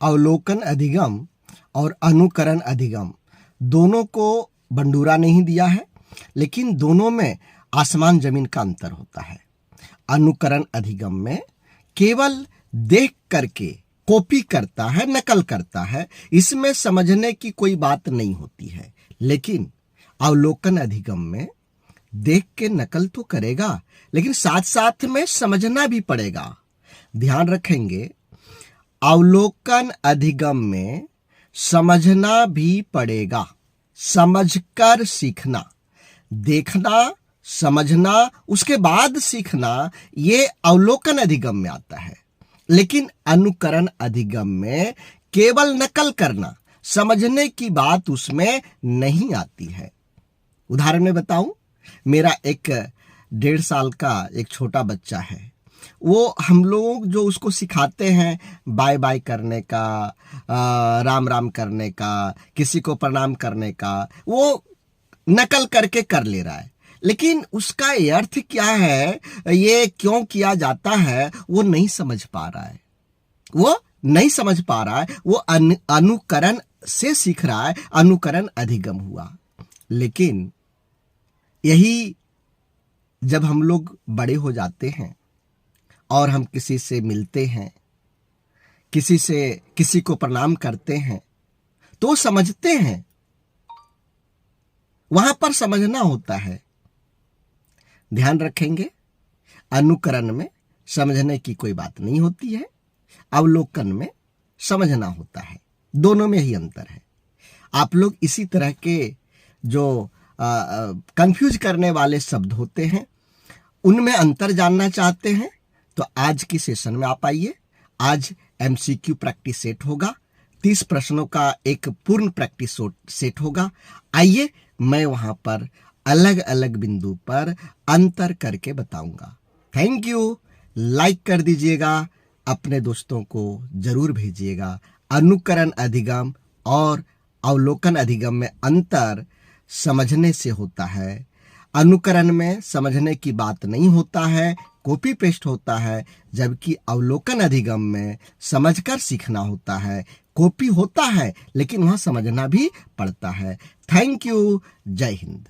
अवलोकन अधिगम और अनुकरण अधिगम दोनों को बंडूरा नहीं दिया है, लेकिन दोनों में आसमान जमीन का अंतर होता है। अनुकरण अधिगम में केवल देख करके कॉपी करता है, नकल करता है, इसमें समझने की कोई बात नहीं होती है। लेकिन अवलोकन अधिगम में देख के नकल तो करेगा, लेकिन साथ साथ में समझना भी पड़ेगा। ध्यान रखेंगे, अवलोकन अधिगम में समझना भी पड़ेगा, समझकर सीखना, देखना, समझना, उसके बाद सीखना, ये अवलोकन अधिगम में आता है। लेकिन अनुकरण अधिगम में केवल नकल करना, समझने की बात उसमें नहीं आती है। उदाहरण में बताऊं, मेरा एक 1.5 साल का एक छोटा बच्चा है। वो हम लोग जो उसको सिखाते हैं बाय बाय करने का, राम राम करने का, किसी को प्रणाम करने का, वो नकल करके कर ले रहा है। लेकिन उसका अर्थ क्या है, ये क्यों किया जाता है, वो नहीं समझ पा रहा है। वो नहीं समझ पा रहा है, वो अनुकरण से सीख रहा है, अनुकरण अधिगम हुआ। लेकिन यही जब हम लोग बड़े हो जाते हैं और हम किसी से मिलते हैं, किसी को प्रणाम करते हैं, तो समझते हैं, वहां पर समझना होता है। ध्यान रखेंगे, अनुकरण में समझने की कोई बात नहीं होती है, अवलोकन में समझना होता है। दोनों में ही अंतर है। आप लोग इसी तरह के जो कंफ्यूज करने वाले शब्द होते हैं, उनमें अंतर जानना चाहते हैं, तो आज की सेशन में आप आइए। आज MCQ प्रैक्टिस सेट होगा, 30 प्रश्नों का एक पूर्ण प्रैक्टिस सेट होगा। आइए, मैं वहां पर अलग अलग बिंदु पर अंतर करके बताऊंगा। Thank you. लाइक कर दीजिएगा, अपने दोस्तों को जरूर भेजिएगा। अनुकरण अधिगम और अवलोकन अधिगम में अंतर समझने से होता है। अनुकरण में समझने की बात नहीं होता है, कॉपी पेस्ट होता है, जबकि अवलोकन अधिगम में समझकर सीखना होता है। कॉपी होता है, लेकिन वहां समझना भी पड़ता है। Thank you. जय हिंद।